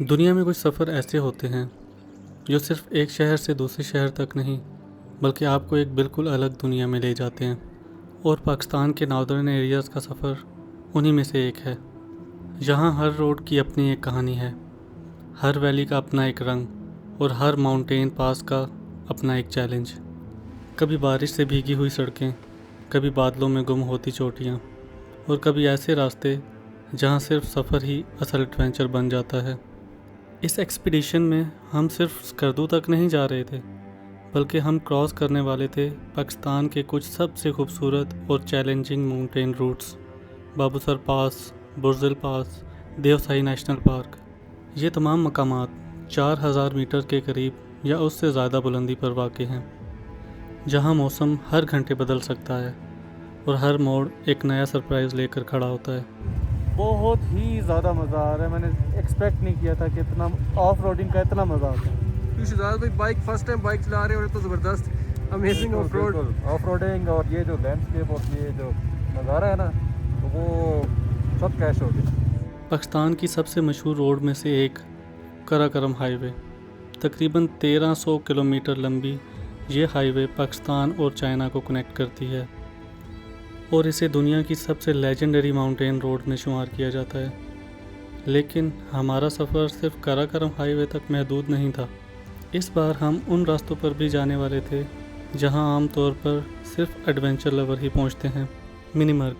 दुनिया में कुछ सफ़र ऐसे होते हैं जो सिर्फ एक शहर से दूसरे शहर तक नहीं बल्कि आपको एक बिल्कुल अलग दुनिया में ले जाते हैं। और पाकिस्तान के नॉर्दर्न एरियाज़ का सफ़र उन्हीं में से एक है, जहाँ हर रोड की अपनी एक कहानी है, हर वैली का अपना एक रंग और हर माउंटेन पास का अपना एक चैलेंज। कभी बारिश से भीगी हुई सड़कें, कभी बादलों में गुम होती चोटियाँ, और कभी ऐसे रास्ते जहाँ सिर्फ सफ़र ही असल एडवेंचर बन जाता है। इस एक्सपीडिशन में हम सिर्फ स्कर्दू तक नहीं जा रहे थे, बल्कि हम क्रॉस करने वाले थे पाकिस्तान के कुछ सबसे खूबसूरत और चैलेंजिंग माउंटेन रूट्स। बाबूसर पास, बुर्जिल पास, देवसाई नेशनल पार्क। ये तमाम मकामात 4000 मीटर के करीब या उससे ज़्यादा बुलंदी पर वाक़ हैं, जहाँ मौसम हर घंटे बदल सकता है और हर मोड़ एक नया सरप्राइज़ लेकर खड़ा होता है। बहुत ही ज़्यादा मज़ा आ रहा है। मैंने एक्सपेक्ट नहीं किया था कि इतना ऑफ रोडिंग का इतना मज़ा आता है। शुजात भाई बाइक फर्स्ट टाइम बाइक चला रहे हैं और तो ज़बरदस्त अमेजिंग ऑफ रोडिंग और ये जो लैंडस्केप और ये जो नज़ारा है ना, तो वो सब कैश हो गया। पाकिस्तान की सबसे मशहूर रोड में से एक कराकरम हाईवे, तकरीबन 1300 किलोमीटर लंबी ये हाईवे पाकिस्तान और चाइना को कनेक्ट करती है और इसे दुनिया की सबसे लेजेंडरी माउंटेन रोड में शुमार किया जाता है। लेकिन हमारा सफ़र सिर्फ कराकरम हाईवे तक महदूद नहीं था। इस बार हम उन रास्तों पर भी जाने वाले थे जहां आमतौर पर सिर्फ एडवेंचर लवर ही पहुंचते हैं। मिनीमर्ग,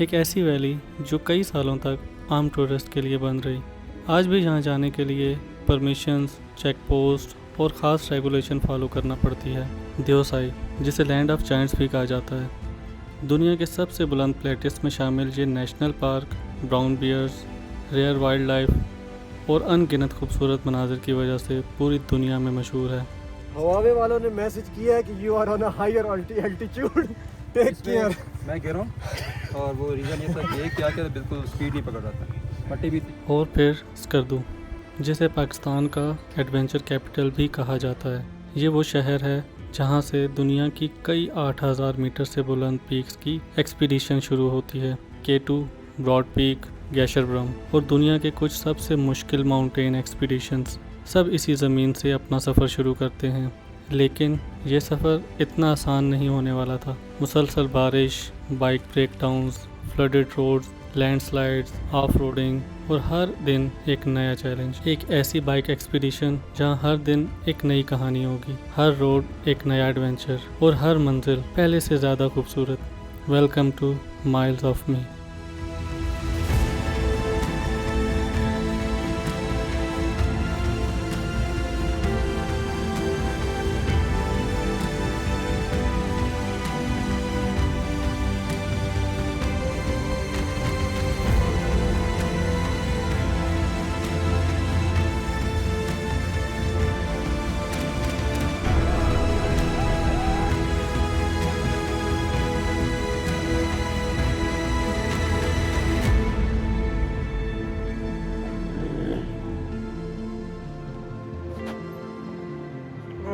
एक ऐसी वैली जो कई सालों तक आम टूरिस्ट के लिए बंद रही। आज भी यहाँ जाने के लिए परमिशंस, चेक पोस्ट और ख़ास रेगुलेशन फॉलो करना पड़ती है। देवसाई, जिसे लैंड ऑफ जायंट्स भी कहा जाता है, दुनिया के सबसे बुलंद प्लेटिस में शामिल ये national park brown bears, rare wildlife और अनगिनत खूबसूरत मनाजिर की वजह से पूरी दुनिया में मशहूर है। हवावे वालों ने मैसेज किया है कि you are on a higher altitude, take care. मैं कह रहा हूँ, और वो रीज़न ये था कि क्या क्या बिल्कुल स्पीड नहीं पकड़ रहा था, मट्टी भी थी। और फिर स्कर्दू, जिसे पाकिस्तान का एडवेंचर कैपिटल भी कहा जाता है। ये वो शहर है जहाँ से दुनिया की कई 8000 मीटर से बुलंद पीक्स की एक्सपीडिशन शुरू होती है। K2, ब्रॉड पीक, गैशरब्रम और दुनिया के कुछ सबसे मुश्किल माउंटेन एक्सपीडिशंस सब इसी ज़मीन से अपना सफ़र शुरू करते हैं। लेकिन ये सफ़र इतना आसान नहीं होने वाला था। मुसलसल बारिश, bike breakdowns, flooded roads, landslides, off roading और हर दिन एक नया चैलेंज। एक ऐसी बाइक एक्सपीडिशन जहां हर दिन एक नई कहानी होगी, हर रोड एक नया एडवेंचर और हर मंजिल पहले से ज़्यादा खूबसूरत। Welcome two miles of me.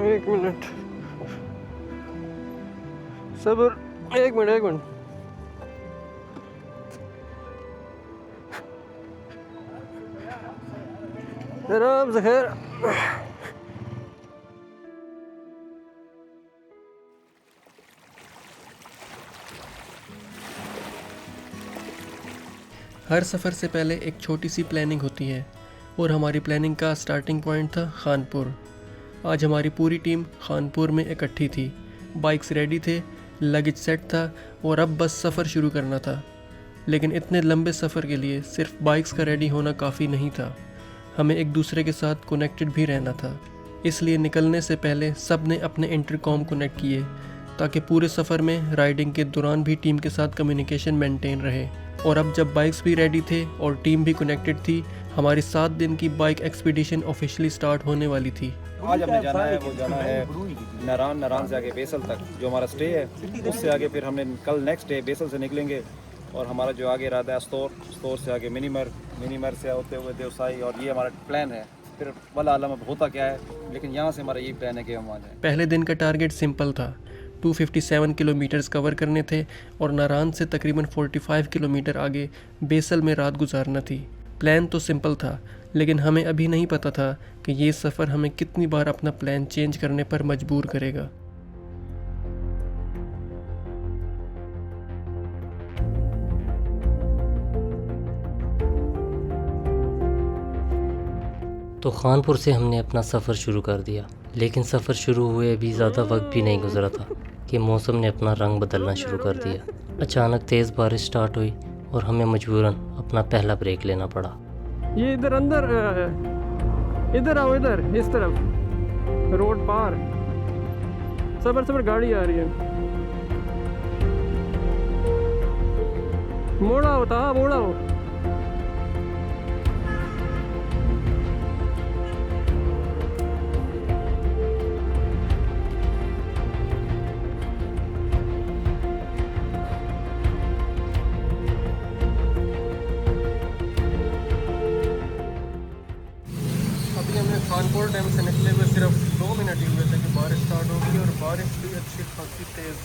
एक मिनट सबर, एक मिनट आराम से खैर। हर सफ़र से पहले एक छोटी सी प्लानिंग होती है और हमारी प्लानिंग का स्टार्टिंग पॉइंट था खानपुर। आज हमारी पूरी टीम खानपुर में इकट्ठी थी। बाइक्स रेडी थे, लगेज सेट था और अब बस सफ़र शुरू करना था। लेकिन इतने लंबे सफ़र के लिए सिर्फ बाइक्स का रेडी होना काफ़ी नहीं था, हमें एक दूसरे के साथ कनेक्टेड भी रहना था। इसलिए निकलने से पहले सब ने अपने इंटरकॉम कनेक्ट किए ताकि पूरे सफ़र में राइडिंग के दौरान भी टीम के साथ कम्युनिकेशन मेंटेन रहे। और अब जब बाइक्स भी रेडी थे और टीम भी कनेक्टेड थी, हमारी 7 दिन की बाइक एक्सपीडिशन ऑफिशियली स्टार्ट होने वाली थी। आज हमने जाना है, वो जाना है नारान से आगे बेसल तक जो हमारा स्टे है, उससे आगे फिर हमने कल नेक्स्ट डे बेसल से निकलेंगे और हमारा जो आगे इरादा है स्टोर से आगे मिनीमर से होते हुए देवसाई, और ये हमारा प्लान है। फिर वल्लाह आलम अब होता क्या है, लेकिन यहाँ से हमारा यही प्लान है कि हम आ जाएँ। पहले दिन का टारगेट सिंपल था, 257 किलोमीटर्स कवर करने थे और नारान से तकरीबन 45 किलोमीटर आगे बेसल में रात गुजारना थी। प्लान तो सिंपल था, लेकिन हमें अभी नहीं पता था कि ये सफ़र हमें कितनी बार अपना प्लान चेंज करने पर मजबूर करेगा। तो खानपुर से हमने अपना सफ़र शुरू कर दिया, लेकिन सफ़र शुरू हुए अभी ज़्यादा वक्त भी नहीं गुजरा था कि मौसम ने अपना रंग बदलना शुरू कर दिया। अचानक तेज़ बारिश स्टार्ट हुई और हमें मजबूरन अपना पहला ब्रेक लेना पड़ा। ये इधर अंदर, इधर आओ, इधर इस तरफ रोड पार। सबर सबर गाड़ी आ रही है। मोड़ा होता, मोड़ा हो। खानपुर डैम से निकले हुए सिर्फ 2 मिनट ही हुए थे कि बारिश स्टार्ट हो गई, और बारिश भी अच्छी खासी तेज़।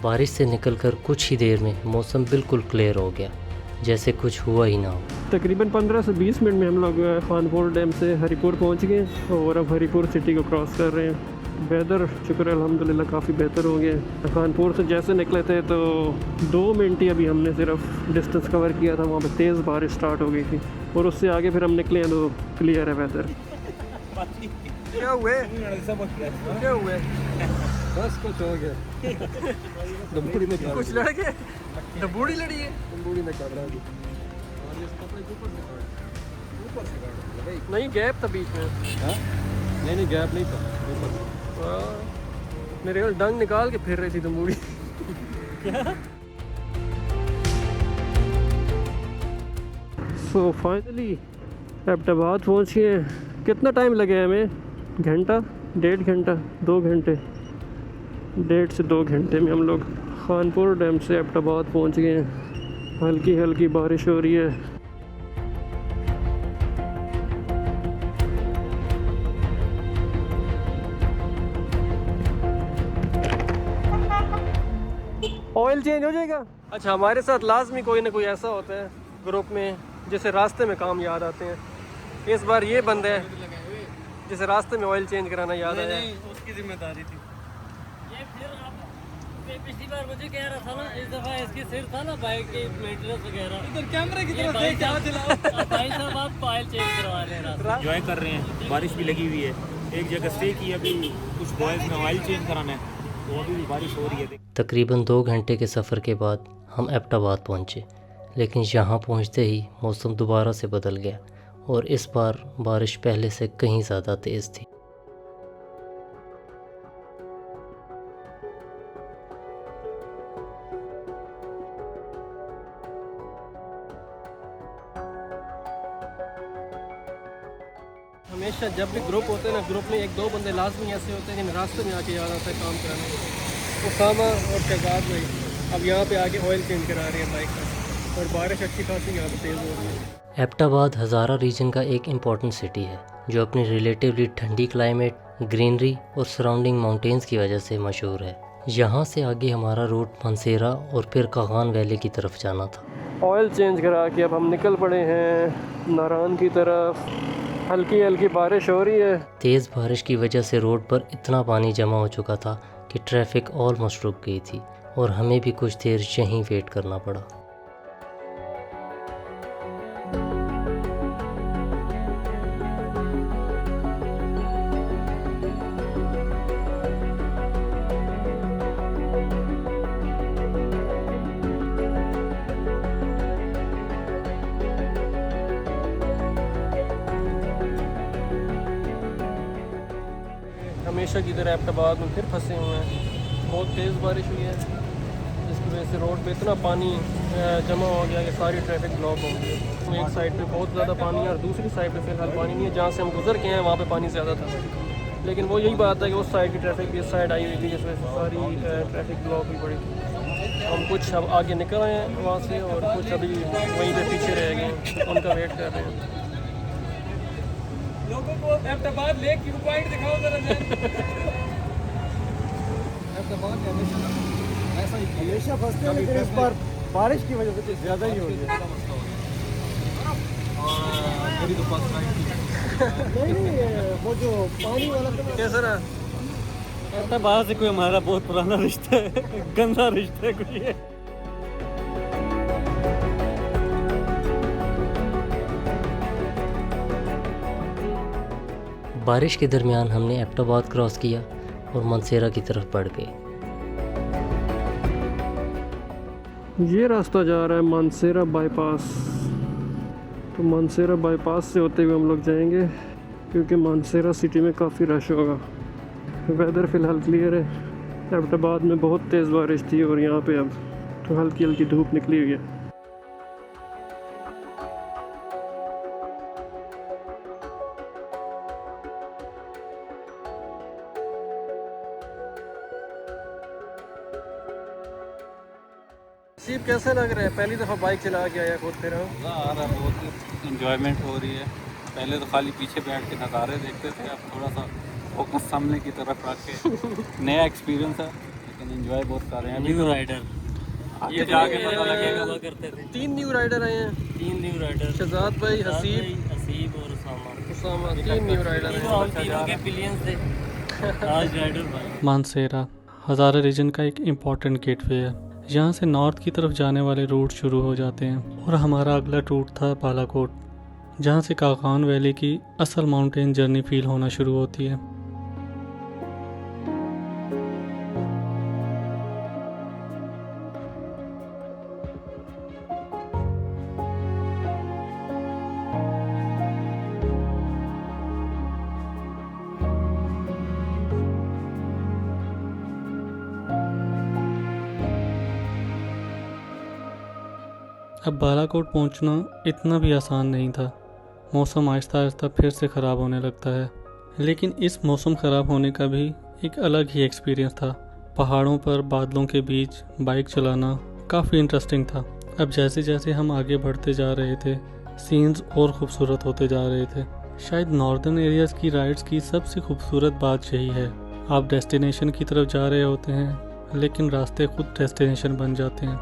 बारिश से निकलकर कुछ ही देर में मौसम बिल्कुल क्लियर हो गया, जैसे कुछ हुआ ही ना हो। तकरीबन 15 से 20 मिनट में हम लोग खानपुर डैम से हरिपुर पहुंच गए और अब हरिपुर सिटी को क्रॉस कर रहे हैं। वेदर शुक्र अल्हम्दुलिल्लाह काफ़ी बेहतर हो गया। खानपुर से जैसे निकले थे तो 2 मिनट ही अभी हमने सिर्फ डिस्टेंस कवर किया था, वहाँ पे तेज़ बारिश स्टार्ट हो गई थी, और उससे आगे फिर हम निकले हैं तो क्लियर है वेदर। क्या हुए? क्या हुए? बस कुछ हो गया। दबूड़ी में कुछ लड़ गए? दबूड़ी लड़ी है? दबूड़ी में कर रहा है। नहीं, गैप था बीच में। हाँ? नहीं गैप नहीं था। मेरे ख्याल डंग निकाल के फिर रही थी दबूड़ी। सो फाइनली एबटाबाद पहुँच गए। कितना टाइम लगे हमें? घंटा, 1.5 घंटा, 2 घंटे, 1.5 से 2 घंटे में हम लोग खानपुर डैम से एबटाबाद पहुँच गए हैं। हल्की हल्की बारिश हो रही है। ऑयल चेंज हो जाएगा। अच्छा, हमारे साथ लाजमी कोई ना कोई ऐसा होता है ग्रुप में जिसे रास्ते में काम याद आते हैं। इस बार ये बंदा है जिसे रास्ते में ऑयल चेंज कराना याद आया। नहीं, उसकी जिम्मेदारी थी। ये फिर आप पिछली बार मुझे कह रहा था ना, इस दफ़ा इसकी सिर था ना बाइक की मेंटेनेंस वगैरह। इधर कैमरे की तरफ देख के हाथ हिलाओ। भाई साहब आप ऑयल चेंज करवा रहे हैं रास्ते। एंजॉय कर रहे हैं, बारिश भी लगी हुई है। एक जगह स्टे की, अभी कुछ बॉयज़ में ऑयल चेंज कराना है, तो अभी भी बारिश हो रही है। तकरीबन 2 घंटे के सफ़र के बाद हम एबटाबाद पहुँचे, लेकिन यहाँ पहुँचते ही मौसम दोबारा से बदल गया और इस बार बारिश पहले से कहीं ज़्यादा तेज़ थी। हमेशा जब भी ग्रुप होते हैं ना, ग्रुप में 1-2 बंदे लाजमी ऐसे होते हैं जिन्हें रास्ते में आके याद आता है काम कराना। उसामा और शहजाद भाई अब यहाँ पे आके ऑयल चेंज करा रहे हैं बाइक का, और बारिश अच्छी खासी यहाँ पे तेज़ हो रही है। एबटाबाद हज़ारा रीजन का एक इम्पॉर्टेंट सिटी है जो अपनी रिलेटिवली ठंडी क्लाइमेट, ग्रीनरी और सराउंडिंग माउंटेन्स की वजह से मशहूर है। यहाँ से आगे हमारा रूट मनसेरा और फिर कागान वैली की तरफ जाना था। ऑयल चेंज करा के अब हम निकल पड़े हैं नारान की तरफ। हल्की हल्की बारिश हो रही है। तेज़ बारिश की वजह से रोड पर इतना पानी जमा हो चुका था कि ट्रैफिक ऑलमोस्ट रुक गई थी और हमें भी कुछ देर यहीं वेट करना पड़ा। हमेशा की तरह एबटाबाद में फिर फंसे हुए हैं। बहुत तेज़ बारिश हुई है जिसकी वजह से रोड पे इतना पानी जमा हो गया कि सारी ट्रैफिक ब्लॉक हो गई है। एक साइड पे बहुत ज़्यादा पानी है और दूसरी साइड पे फिलहाल पानी नहीं है। जहाँ से हम गुजर के हैं वहाँ पे पानी ज़्यादा था, लेकिन वो यही बात है कि उस साइड की ट्रैफिक भी इस साइड आई हुई थी, जिस वजह से सारी ट्रैफिक ब्लॉक हुई पड़ी थी। हम कुछ अब आगे निकल आए हैं वहाँ से और कुछ अभी वहीं पे पीछे रह गए हैं, उनका वेट कर रहे हैं। लोगों को अहमदाबाद लेक व्यू पॉइंट दिखाओ जरा अहमदाबाद में हमेशा ऐसा ही हमेशा फंसते हैं, लेकिन इस बार बारिश की वजह से ज़्यादा ही हो गया। मेरी तो फर्स्ट टाइम थी। नहीं वो जो पानी वाला कैसा रहा? अहमदाबाद से कोई हमारा बहुत पुराना रिश्ता है, गंदा रिश्ता है कुछ ये। बारिश के दरमियान हमने एबटाबाद क्रॉस किया और मानसेरा की तरफ बढ़ गए। ये रास्ता जा रहा है मानसेरा बाईपास। तो मानसेरा बाईपास से होते हुए हम लोग जाएंगे, क्योंकि मानसेरा सिटी में काफ़ी रश होगा। वेदर फ़िलहाल क्लियर है। एबटाबाद में बहुत तेज़ बारिश थी और यहाँ पे अब तो हल्की हल्की धूप निकली हुई है। सीप कैसा लग रहा है? पहली दफ़ा बाइक चला के आया खुद फिर। मज़ा आ रहा है, बहुत इंजॉयमेंट हो रही है। पहले तो खाली पीछे बैठ के नज़ारे देखते थे, अब थोड़ा सा फोकस सामने की तरफ रख के नया एक्सपीरियंस है, लेकिन एंजॉय बहुत कर रहे हैं। न्यू राइडर आगे जाके पता लगेगा। हुआ करते थे। 3 न्यू राइडर आए हैं। 3 न्यू राइडर, शहजाद भाई, हसीब, हसीब और उसामा। 3 न्यू राइडर तीनों हैं। हम तीनों के पिलियंस थे। आज राइडर भाई। मानसेरा हज़ारा रीजन का एक इम्पॉर्टेंट गेटवे है। यहाँ से नॉर्थ की तरफ जाने वाले रूट शुरू हो जाते हैं और हमारा अगला रूट था बालाकोट, जहाँ से कागान वैली की असल माउंटेन जर्नी फील होना शुरू होती है। अब बालाकोट पहुंचना इतना भी आसान नहीं था। मौसम आहिस्ता आहिस्ता फिर से ख़राब होने लगता है, लेकिन इस मौसम ख़राब होने का भी एक अलग ही एक्सपीरियंस था। पहाड़ों पर बादलों के बीच बाइक चलाना काफ़ी इंटरेस्टिंग था। अब जैसे जैसे हम आगे बढ़ते जा रहे थे, सीन्स और खूबसूरत होते जा रहे थे। शायद नॉर्दर्न एरियाज़ की राइड्स की सबसे खूबसूरत बात यही है, आप डेस्टिनेशन की तरफ जा रहे होते हैं, लेकिन रास्ते खुद डेस्टिनेशन बन जाते हैं।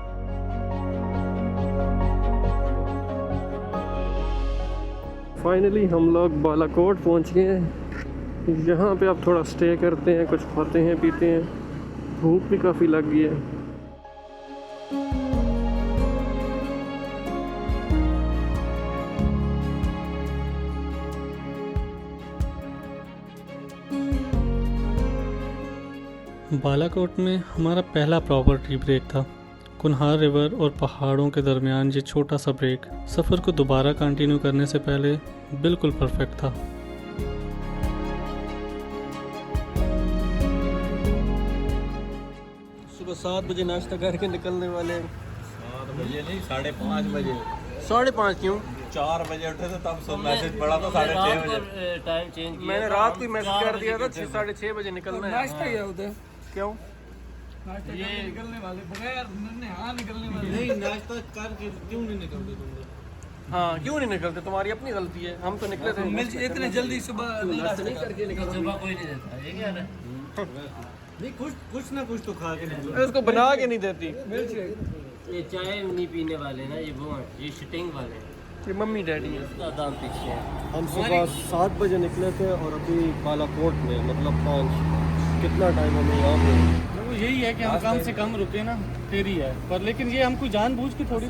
फाइनली हम लोग बालाकोट पहुंच गए हैं। यहाँ पे अब थोड़ा स्टे करते हैं, कुछ खाते हैं पीते हैं। भूख भी काफ़ी लग गई है। बालाकोट में हमारा पहला प्रॉपर टी ब्रेक था। कुन्हार रिवर और पहाड़ों के दरमियान ये छोटा सा ब्रेक सफ़र को दोबारा कंटिन्यू करने से पहले बिल्कुल परफेक्ट था। सुबह 7 बजे नाश्ता करके निकलने वाले हैं। 7 बजे नहीं, 5:30 बजे। 5:30 क्यों? 4 बजे उठे थे तब सब मैसेज पड़ा था 6:30 बजे। टाइम चेंज किया। मैंने रात को मैसेज कर दिया था 6:30 बजे निकलना है। नाश्ता ही है उधर। क्यों? ये निकलने वाले बगैर नहा निकलने वाले। नहीं, नाश्ता करके क्यों नहीं निकलते तुम लोग? हाँ, क्यों नहीं निकलते? तुम्हारी अपनी गलती है। हम तो निकले थे। इतने जल्दी सुबह नाश्ता नहीं करके सुबह कोई नहीं देता, ये क्या है? नहीं, कुछ ना कुछ तो खा के निकलो। उसको बना के नहीं देती। ये चाय नहीं पीने वाले ना, ये वो हैं, ये शिटिंग वाले हैं। ये मम्मी डैडी है। उसका दाम पीछे है। हम सुबह 7 बजे निकले थे और अभी बालाकोट में मतलब 5 कितना टाइम हमें यहाँ पे? वो यही है कि हम कम से कम रुके ना, फिर ही है। पर लेकिन ये हमको जानबूझ के थोड़ी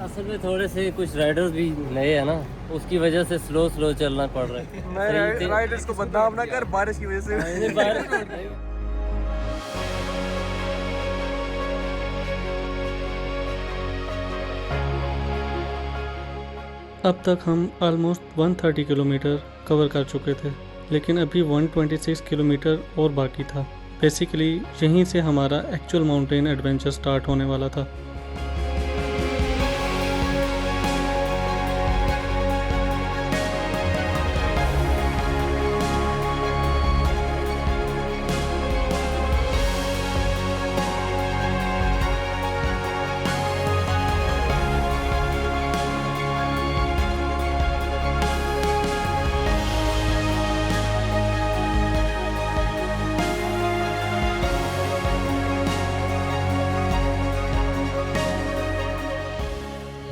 असल में थोड़े से कुछ राइडर्स भी नए हैं ना, उसकी वजह से स्लो चलना पड़ रहा है। मैं राइडर्स को बदनाम ना कर, बारिश की वजह से। अब तक हम ऑलमोस्ट 130 किलोमीटर कवर कर चुके थे, लेकिन अभी 126 किलोमीटर और बाकी था। बेसिकली यहीं से हमारा एक्चुअल माउंटेन एडवेंचर स्टार्ट होने वाला था।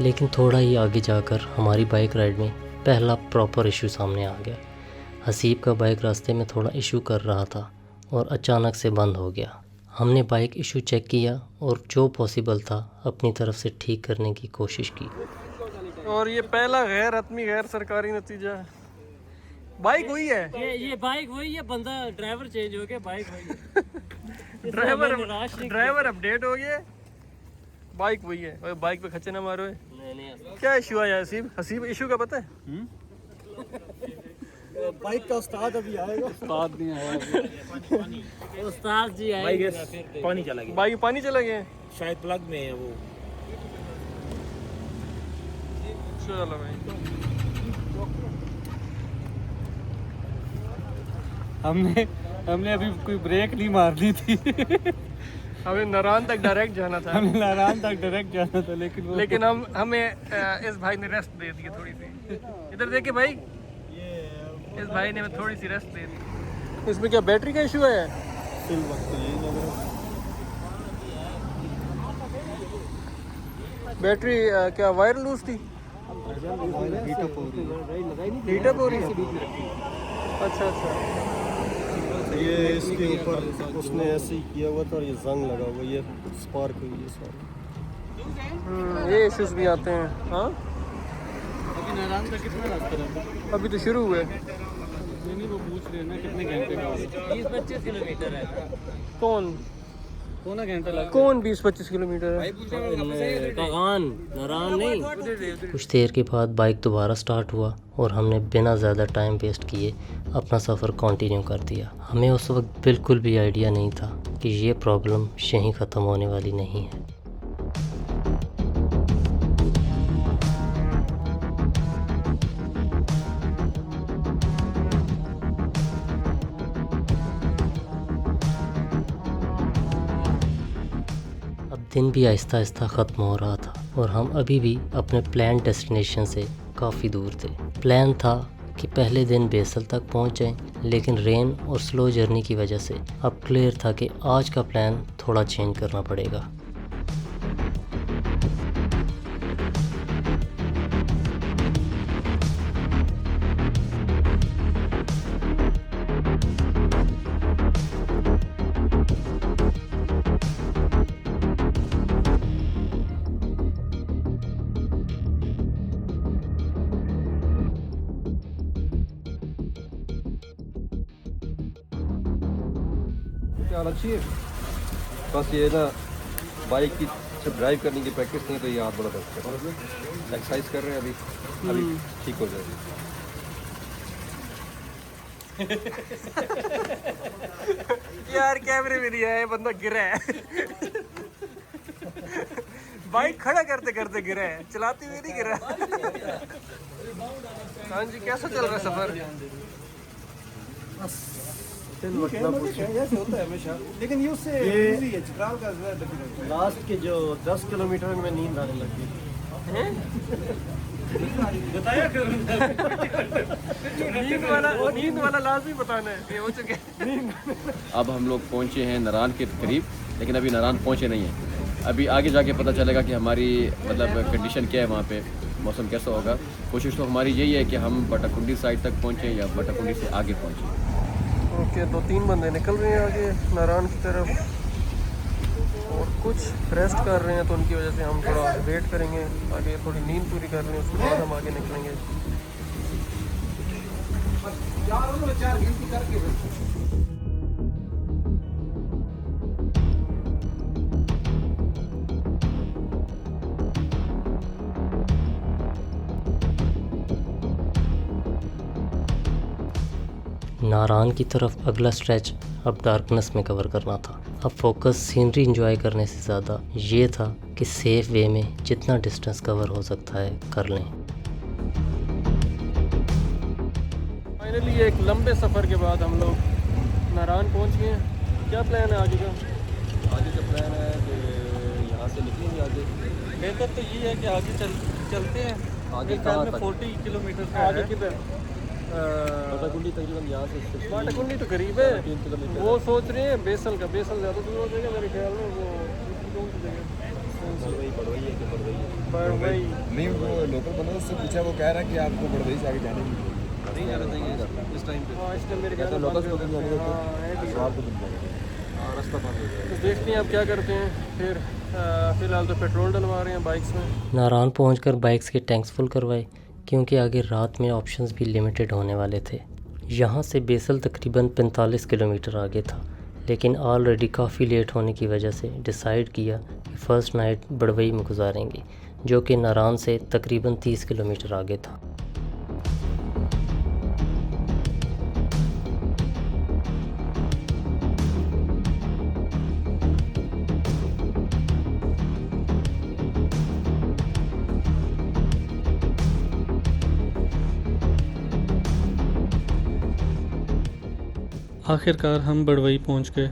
लेकिन थोड़ा ही आगे जाकर हमारी बाइक राइड में पहला प्रॉपर इशू सामने आ गया। हसीब का बाइक रास्ते में थोड़ा इशू कर रहा था और अचानक से बंद हो गया। हमने बाइक इशू चेक किया और जो पॉसिबल था अपनी तरफ से ठीक करने की कोशिश की। और ये पहला गैर हतमी गैर सरकारी नतीजा है। बाइक वही है, ये बाइक वही है, बंदा ड्राइवर चेंज हो गया, बाइक वही है। ड्राइवर अपडेट हो गया, बाइक वही है। और बाइक पे खच्चे ना मारो। नहीं क्या इशू आया हसीब? हसीब इशू का पता है? बाइक का उस्ताद अभी आएगा। उस्ताद नहीं आया। उस्ताद जी आए, पानी चला गया, बाइक पानी चला गया, शायद प्लग में है वो। चलो भाई। हमने अभी कोई ब्रेक नहीं मारनी थी। हमें नारायण तक डायरेक्ट जाना था। हमें नारायण तक डायरेक्ट जाना था, लेकिन हमें इस भाई ने रेस्ट दे दी थोड़ी सी। इधर देखिए भाई, इस भाई ने थोड़ी सी रेस्ट दे दी। इसमें क्या बैटरी का इशू है? बैटरी क्या वायर लूज थी? हीटअप हो रही है। अच्छा। ये इसके ऊपर उसने ऐसे ही किया हुआ था और ये जंग लगा हुआ, ये स्पार्क हुई है सारी। ये इश्यूज भी आते हैं। हाँ, अभी नारायण का कितना रास्ता है? अभी तो शुरू हुए। नहीं, वो पूछ रहे हैं ना कितने घंटे का होगा। 20-25 किलोमीटर है। कौन पौना घंटा लगा। कौन 20-25 किलोमीटर है? कगान नारायण नहीं। कुछ देर के बाद बाइक दोबारा स्टार्ट हुआ और हमने बिना ज़्यादा टाइम वेस्ट किए अपना सफ़र कंटिन्यू कर दिया। हमें उस वक्त बिल्कुल भी आइडिया नहीं था कि ये प्रॉब्लम यहीं ख़त्म होने वाली नहीं है। दिन भी आहिस्ता आहिस्ता ख़त्म हो रहा था और हम अभी भी अपने प्लान डेस्टिनेशन से काफ़ी दूर थे। प्लान था कि पहले दिन बेसल तक पहुंच जाएं, लेकिन रेन और स्लो जर्नी की वजह से अब क्लियर था कि आज का प्लान थोड़ा चेंज करना पड़ेगा। क्या अच्छी है, बस ये ना बाइक की जब ड्राइव करने की प्रैक्टिस नहीं तो ये हाथ बड़ा दर्द कर रहा है। एक्सरसाइज कर रहे हैं अभी ठीक हो जाएगी। यार कैमरे में नहीं आया, बंदा गिरा है। बाइक खड़ा करते करते गिरा है, चलाते हुए नहीं गिरा। हाँ जी, कैसा चल रहा है सफर? ऐसे होता है हमेशा, लेकिन ये उससे इजी है। चित्राल का लास्ट के जो 10 किलोमीटर में नींद आने लगी। बताया करो। नींद वाला लाजमी बताना है, ये हो चुके। अब हम लोग पहुंचे हैं नारायण के करीब, लेकिन अभी नारायण पहुंचे नहीं हैं। अभी आगे जाके पता चलेगा कि हमारी मतलब कंडीशन क्या है, वहाँ पे मौसम कैसा होगा। कोशिश तो हमारी यही है कि हम बटाकुंडी साइड तक पहुँचें या बटाकुंडी से आगे पहुँचें। ओके, 2-3 बंदे निकल रहे हैं आगे नारायण की तरफ और कुछ रेस्ट कर रहे हैं, तो उनकी वजह से हम थोड़ा वेट करेंगे। आगे थोड़ी नींद पूरी कर लें, उसके बाद हम आगे निकलेंगे। नारायण की तरफ अगला स्ट्रेच अब डार्कनेस में कवर करना था। अब फोकस सीनरी एंजॉय करने से ज़्यादा ये था कि सेफ वे में जितना डिस्टेंस कवर हो सकता है कर लें। फाइनली एक लंबे सफ़र के बाद हम लोग नारायण पहुंच गए हैं। क्या प्लान है आगे का? आगे का प्लान है कि यहाँ से निकलेंगे आगे। बेहतर तो ये है कि आगे चलते हैं। आगे कहाँ तक? 40 किलोमीटर आगे किधर? बटाकुंडी तकरीबन यहाँ से बटाकुंडी तो करीब है। 3 किलोमीटर। वो सोच रहे हैं बेसल का, बेसल ज़्यादा दूर हो जाएगा मेरे ख्याल में। वो कौन सी जगह? बड़वई नहीं वो लोकल बंदा उससे पूछा, वो कह रहा है कि आपको बड़वई से आगे जाने नहीं जाना चाहिए इस टाइम पे। हाँ, इसलिए मेरे या तो लोकल को जाने का हाँ, सवाल तो मिल जाएगा, रास्ता बंद हो जाएगा। तो देखते हैं अब क्या करते हैं फिर। फ़िलहाल तो पेट्रोल डलवा रहे हैं बाइक्स में। नारान पहुंचकर बाइक्स के टैंक्स फुल करवाए क्योंकि आगे रात में ऑप्शंस भी लिमिटेड होने वाले थे। यहाँ से बेसल तकरीबन 45 किलोमीटर आगे था, लेकिन ऑलरेडी काफ़ी लेट होने की वजह से डिसाइड किया कि फ़र्स्ट नाइट बड़वई में गुजारेंगे, जो कि नारान से तकरीबन 30 किलोमीटर आगे था। आखिरकार हम बड़वई पहुंच गए।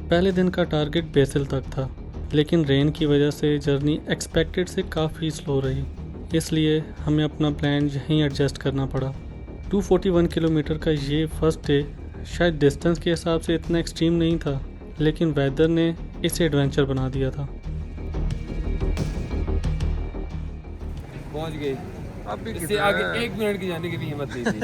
पहले दिन का टारगेट बेसल तक था, लेकिन रेन की वजह से जर्नी एक्सपेक्टेड से काफ़ी स्लो रही, इसलिए हमें अपना प्लान यहीं एडजस्ट करना पड़ा। 241 किलोमीटर का ये फर्स्ट डे शायद डिस्टेंस के हिसाब से इतना एक्सट्रीम नहीं था, लेकिन वेदर ने इसे एडवेंचर बना दिया था। पहुंच गए, अब भी इससे आगे 1 मिनट की जाने की भी हिम्मत नहीं थी।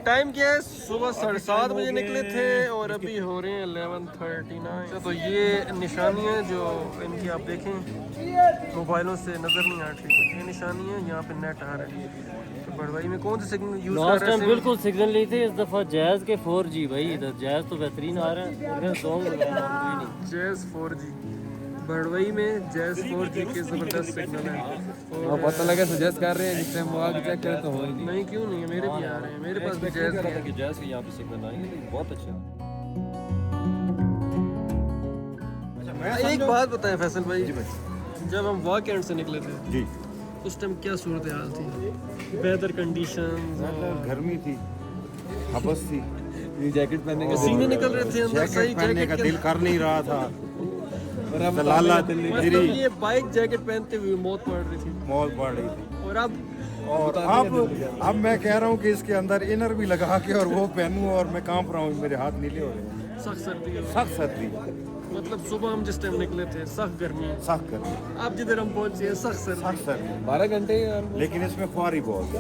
टाइम क्या है? सुबह 7:30 बजे निकले थे और अभी हो रहे हैं 11:39। तो ये निशानियाँ जो इनकी आप देखें मोबाइलों से नज़र नहीं आ रही, ये निशानी है, यहाँ पे नेट आ रहा है। तो बड़वाई में कौन से सिग्नल यूज़ कर लास्ट रहे टाइम हैं? बिल्कुल सिग्नल ली थी, इस दफ़ा जैज़ के 4G भाई। इधर जैज़ तो बेहतरीन आ रहा है, इधर सॉन्ग लगाना कोई नहीं। जैज़ 4G बड़वई में जैज़ 4G के ज़बरदस्त सिग्नल है। और पता लगा सजेस्ट कर रहे हैं, जिस टाइम वो आगे चेक करें तो हो ही नहीं। नहीं क्यों नहीं है, मेरे भी आ रहे हैं, मेरे पास भी जैज़ कह रहा था है। कि जैज़ के यहाँ पे सिग्नल आएंगे, बहुत अच्छा। एक बात बताएं फैसल भाई, जब हम वॉक एंड से निकले थे जी, उस टाइम क्या सूरत हाल थी? वेदर कंडीशन, गर्मी थी, हबस थी, ये जैकेट पहनने का पसीने निकल रहे थे अंदर, सही जैकेट पहनने का जैकेट दिल कर नहीं रहा था। मतलब लाला ये बाइक जैकेट पहनते हुए मौत पड़ रही थी। मौत पड़ रही थी। और अब मैं कह रहा हूँ कि इसके अंदर इनर भी लगा के और वो पहनूं और मैं कांप रहा हूँ, मेरे हाथ नीले हो रहे हैं। सख्त सर्दी है। सख्त सर्दी, मतलब सुबह हम जिस टाइम निकले थे सख्त गर्मी है, सख्त गर्मी, अब जिधर हम पहुंचे हैं सख्त सर्दी। सख्त सर्दी, 12 घंटे, लेकिन इसमें ख्वारी बहुत है।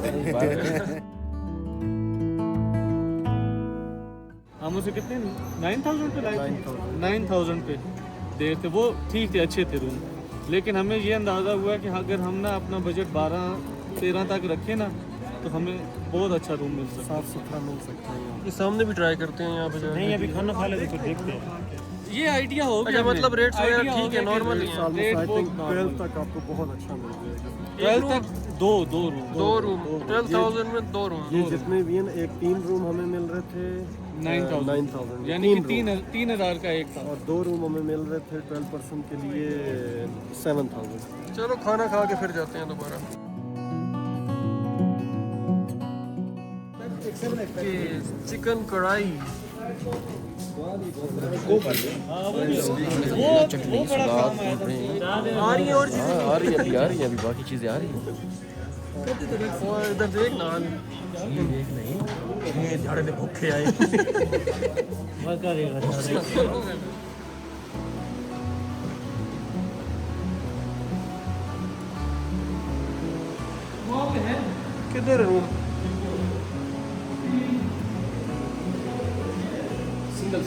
हम उसे कितने 9,000 पे लाए थे, 9,000 पे देर थे। वो ठीक थे, अच्छे थे रूम, लेकिन हमें ये अंदाज़ा हुआ कि अगर हम ना अपना बजट 12-13 तक रखें ना तो हमें बहुत अच्छा रूम मिल सकता है, साफ़ सुथरा मिल सकता है। ये सामने भी ट्राई करते हैं यहाँ पे जाके। नहीं, अभी खाना खा लेते फिर देखते हैं। ये आइडिया हो गया। अच्छा, मतलब रेट्स वगैरह ठीक है, नॉर्मल ही है। 12 तक आपको बहुत अच्छा मिल जाएगा। 12 तक दो रूम 12,000 में 2 रूम। ये जितने भी हैं, एक 3 रूम हमें मिल रहे थे 9,000, यानी कि 3,000 का एक था, और 2 रूम हमें मिल रहे थे 12 पर्सन के लिए 7,000। चलो खाना खा के फिर जाते हैं दोबारा। चिकन कढ़ाई, चटनी, सलाद, आ रही है और आ रही है अभी बाकी चीज़ें आ रही हैं। और इधर देख ना, ये झाड़े ने भूखे आए। किधर है रूम? सिंगल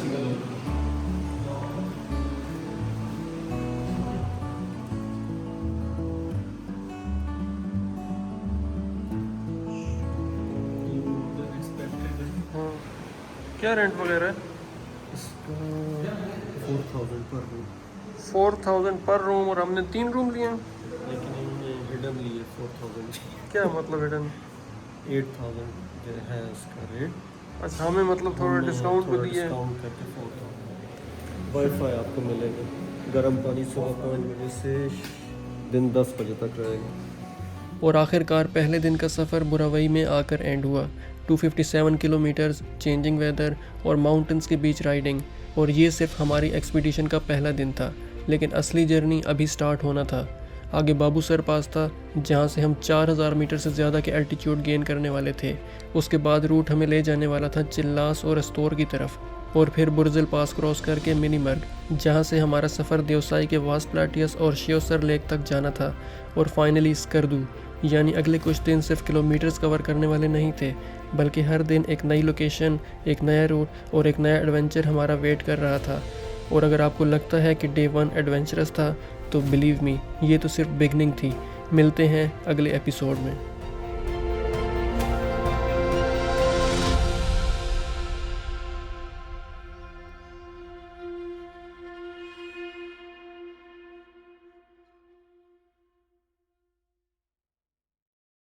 क्या रेंट वगैरह है? 4,000 पर रूम, 4,000 पर रूम, और हमने 3 रूम लिए हैं। लेकिन हमने हिडन लिए 4,000। क्या मतलब हिडन? 8,000 जो है उसका रेट। अच्छा, हमें मतलब थोड़ा डिस्काउंट भी दिया है। डिस्काउंट करके 4,000। वाईफाई आपको मिलेगा, गर्म पानी सुबह 5 बजे से दिन 10 बजे तक रहेगा। और आखिरकार पहले दिन का सफ़र बुरावई में आकर एंड हुआ। 257 किलोमीटर्स, चेंजिंग वेदर और माउंटेंस के बीच राइडिंग, और ये सिर्फ हमारी एक्सपीडिशन का पहला दिन था, लेकिन असली जर्नी अभी स्टार्ट होना था। आगे बाबू सर पास था, जहाँ से हम 4,000 मीटर से ज़्यादा के एल्टीट्यूड गेन करने वाले थे। उसके बाद रूट हमें ले जाने वाला था चिल्लास और अस्तोर की तरफ, और फिर बुर्जिल पास क्रॉस करके मिनीमर्ग, जहाँ से हमारा सफ़र देवसाई के वास प्लाटियस और शियोसर लेक तक जाना था, और फाइनली स्कर्दू। यानी अगले कुछ दिन सिर्फ किलोमीटर्स कवर करने वाले नहीं थे, बल्कि हर दिन एक नई लोकेशन, एक नया रूट और एक नया एडवेंचर हमारा वेट कर रहा था। और अगर आपको लगता है कि डे 1 एडवेंचरस था, तो बिलीव मी, ये तो सिर्फ बिगनिंग थी। मिलते हैं अगले एपिसोड में।